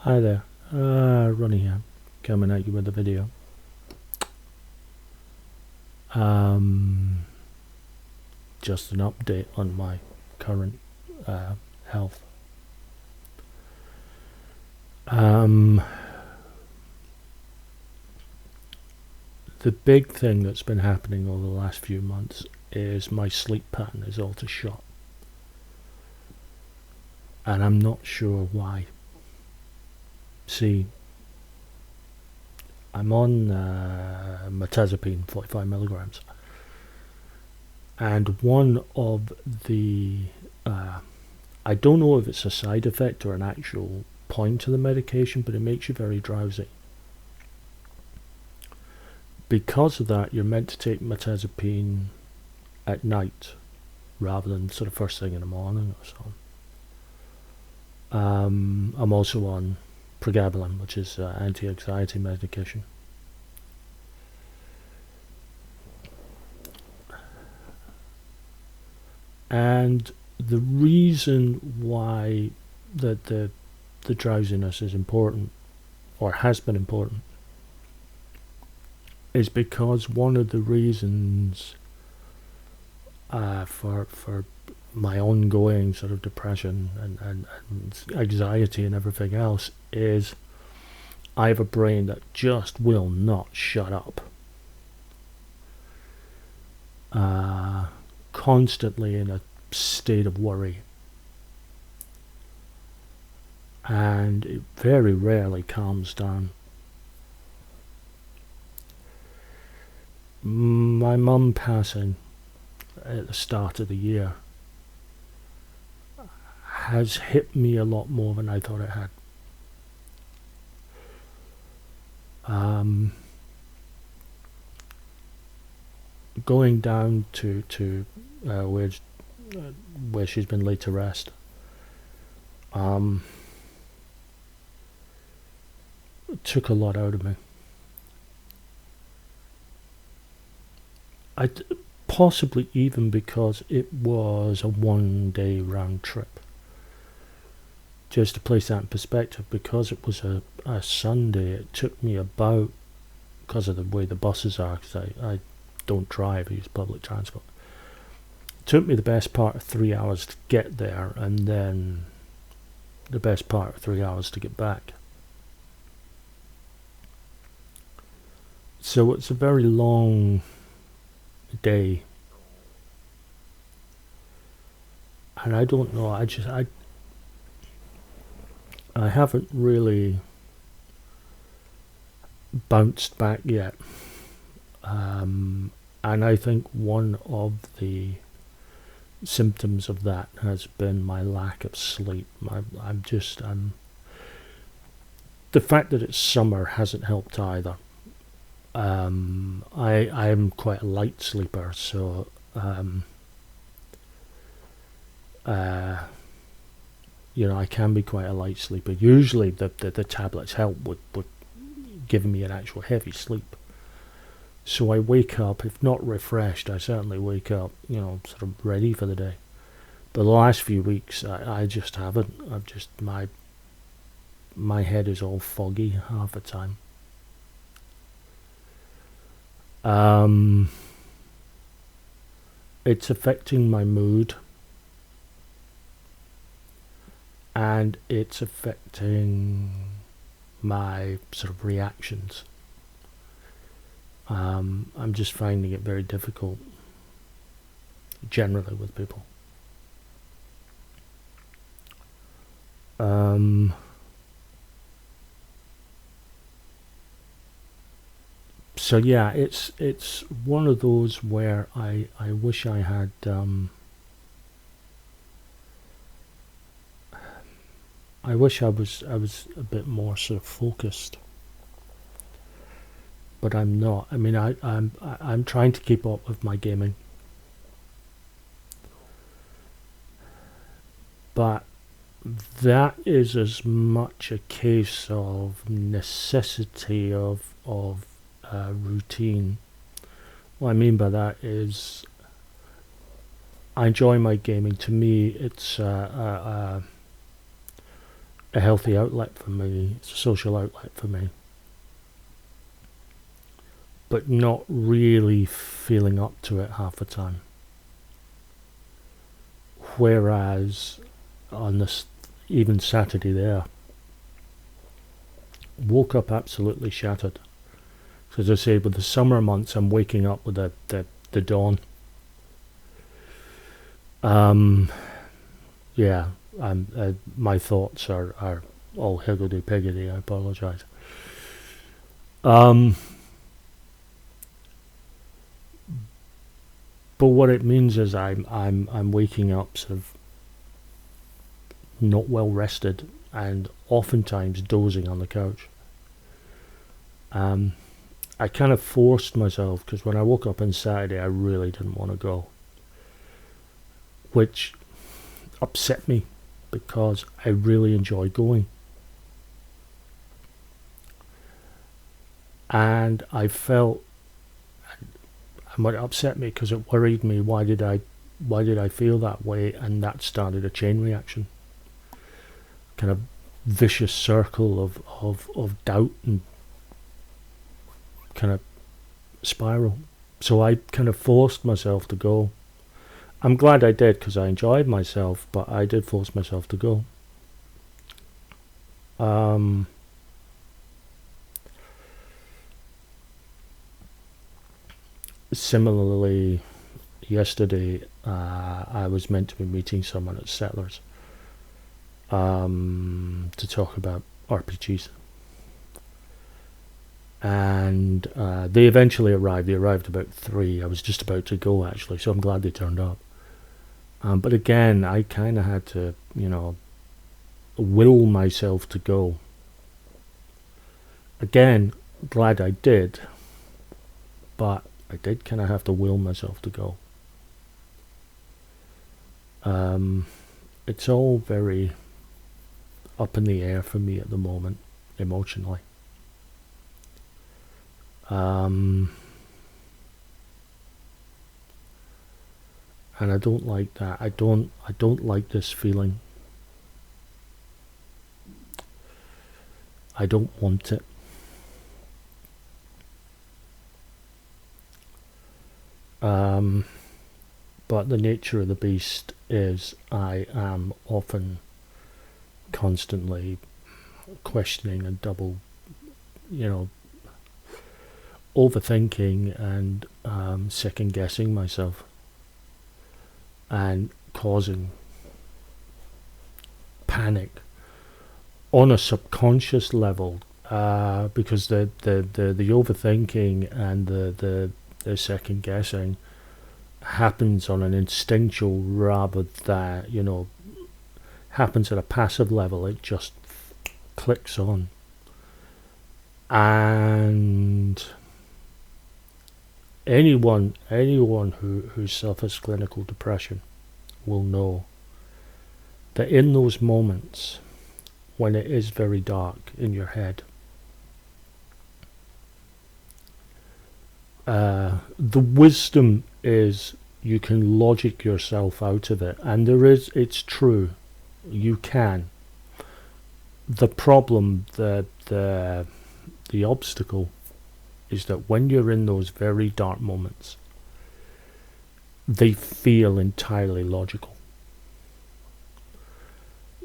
Hi there, Ronnie here, coming at you with a video. Um, just an update on my current health. Um, the big thing that's been happening over the last few months is my sleep pattern is all to shot, and I'm not sure why. See, I'm on mirtazapine, 45 milligrams, and one of the I don't know if it's a side effect or an actual point of the medication, but it makes you very drowsy. Because of that, you're meant to take mirtazapine at night rather than sort of first thing in the morning or so. I'm also on pregabalin, which is anti-anxiety medication. And the reason why the drowsiness is important, or has been important, is because one of the reasons for my ongoing sort of depression and anxiety and everything else is I have a brain that just will not shut up. Constantly in a state of worry, and it very rarely calms down. My mum passing at the start of the year has hit me a lot more than I thought it had. Going down to where she's been laid to rest, it took a lot out of me. Possibly even because it was a 1 day round trip. Just to place that in perspective, because it was a Sunday, it took me about, because of the way the buses are, because I don't drive, I use public transport, it took me the best part of 3 hours to get there, and then the best part of 3 hours to get back. So it's a very long day, and I don't know, I haven't really bounced back yet, and I think one of the symptoms of that has been my lack of sleep. I'm the fact that it's summer hasn't helped either. I'm quite a light sleeper, so I can be quite a light sleeper. Usually the tablets help with giving me an actual heavy sleep. So I wake up, if not refreshed, I certainly wake up, sort of ready for the day. But the last few weeks, I just haven't. I've just, my head is all foggy half the time. It's affecting my mood, and it's affecting my sort of reactions. I'm just finding it very difficult generally with people. So yeah, it's one of those where I wish I had I wish I was a bit more sort of focused, but I'm not. I mean, I'm trying to keep up with my gaming, but that is as much a case of necessity of routine. What I mean by that is I enjoy my gaming. To me, it's a healthy outlet for me. It's a social outlet for me. But not really feeling up to it half the time. Whereas on this, even Saturday there, woke up absolutely shattered. So as I say, with the summer months, I'm waking up with the dawn. Yeah, my thoughts are all higgledy-piggledy. I apologise. But what it means is I'm waking up sort of not well rested and oftentimes dozing on the couch. I kind of forced myself, because when I woke up on Saturday I really didn't want to go, which upset me because I really enjoy going. And I felt, and what upset me because it worried me, why did I feel that way? And that started a chain reaction, kind of vicious circle of doubt and kind of spiral. So I kind of forced myself to go. I'm glad I did, because I enjoyed myself, but I did force myself to go. Similarly, yesterday I was meant to be meeting someone at Settlers to talk about RPGs. And they eventually arrived. They arrived about 3. I was just about to go, actually, so I'm glad they turned up. But again, I kind of had to, will myself to go. Again, glad I did, but I did kind of have to will myself to go. It's all very up in the air for me at the moment, emotionally. And I don't like that. I don't like this feeling. I don't want it. But the nature of the beast is I am often constantly questioning and double, overthinking and second guessing myself, and causing panic on a subconscious level, because the overthinking and the second guessing happens on an instinctual rather than, happens at a passive level. It just clicks on. And anyone who suffers clinical depression will know that in those moments when it is very dark in your head, the wisdom is you can logic yourself out of it, and it's true, you can. The problem, the obstacle, is that when you're in those very dark moments, they feel entirely logical.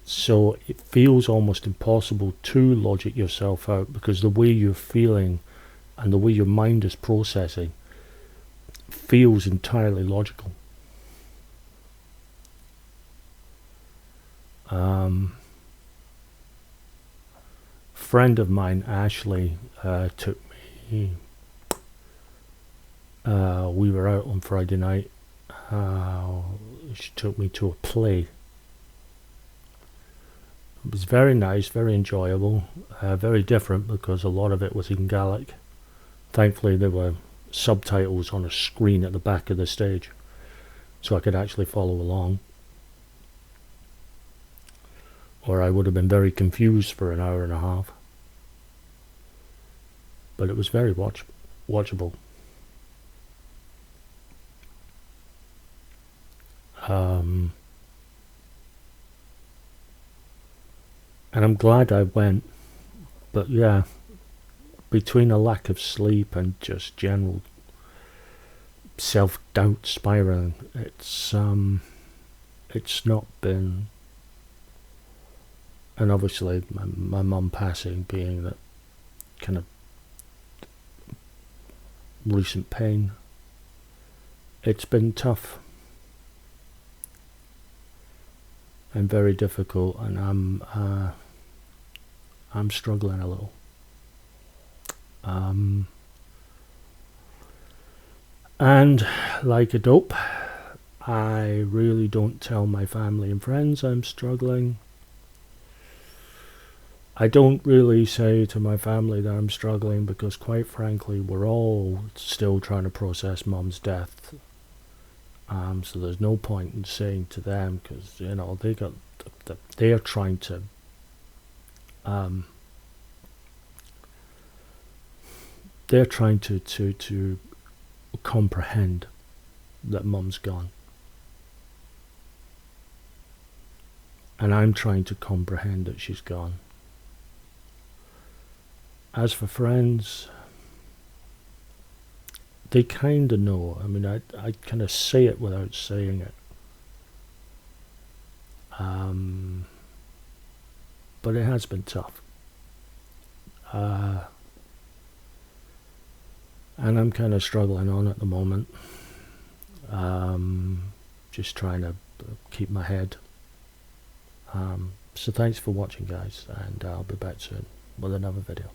So it feels almost impossible to logic yourself out, because the way you're feeling and the way your mind is processing feels entirely logical. Friend of mine, Ashley, took me. We were out on Friday night. She took me to a play. It was very nice, very enjoyable, very different because a lot of it was in Gaelic. Thankfully, there were subtitles on a screen at the back of the stage, so I could actually follow along. Or I would have been very confused for an hour and a half. But it was very watchable. And I'm glad I went. But yeah, between a lack of sleep and just general self-doubt spiraling, it's not been, and obviously my mum passing being that kind of recent pain, it's been tough and very difficult, and I'm struggling a little. And like a dope, I really don't tell my family and friends I'm struggling. I don't really say to my family that I'm struggling because, quite frankly, we're all still trying to process Mum's death. So there's no point in saying to them, because you know they're trying to to comprehend that Mum's gone, and I'm trying to comprehend that she's gone. As for friends, they kind of know. I mean, I kind of say it without saying it. But it has been tough. And I'm kind of struggling on at the moment. Just trying to keep my head. So thanks for watching, guys, and I'll be back soon with another video.